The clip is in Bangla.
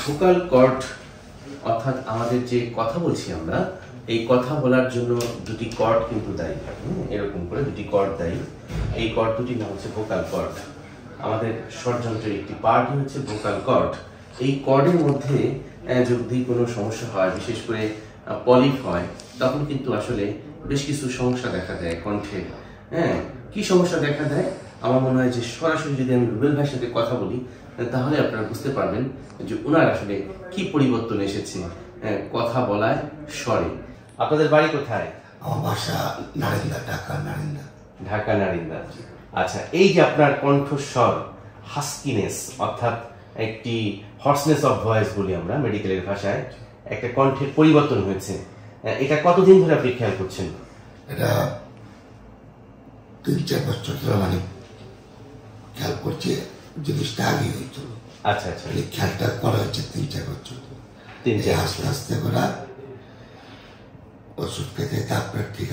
ভোকাল কর্ড অর্থাৎ আমাদের যে কথা বলছি আমরা, এই কথা বলার জন্য দুটি কর্ড কিন্তু দায়ী। এরকম করে দুটি কর্ড দায়ী। এই কর্ড দুটির নাম হচ্ছে ভোকাল কর্ড। আমাদের স্বরযন্ত্রের একটি পার্টই হচ্ছে ভোকাল কর্ড। এই কর্ডের মধ্যে যদি কোনো সমস্যা হয়, বিশেষ করে পলিপ হয়, তখন কিন্তু আসলে বেশ কিছু সমস্যা দেখা দেয় কণ্ঠে। কি সমস্যা দেখা দেয়? আমার মনে হয় যে সরাসরি যদি আমি রুবেল ভাইয়ের সাথে কথা বলি, তাহলে আপনারা বুঝতে পারবেন যে ওনার আসলে কি পরিবর্তন এসেছে কথা বলায়, স্বরে। আপনাদের বাড়ি কোথায়? আমার বাসা নারিন্দা, ঢাকা নারিন্দা। ঢাকা নারিন্দা। আচ্ছা, এই যে আপনার কণ্ঠস্বর হাস্কিনেস অর্থাৎ একটি হর্সনেস অফ ভয়েস বলি আমরা মেডিকেলের ভাষায়, একটা কণ্ঠের পরিবর্তন হয়েছে, এটা কতদিন ধরে আপনি খেয়াল করছেন? এটা 3-4 বছর ধরে মানে খেয়াল করছি। জিনিসটা আগে হইতো। আচ্ছা আচ্ছা, এই খেয়ালটা করা হচ্ছে 3-4 বছর। 3-4 আস্তে আস্তে করে ওষুধ খেতে তারপরে ঠিক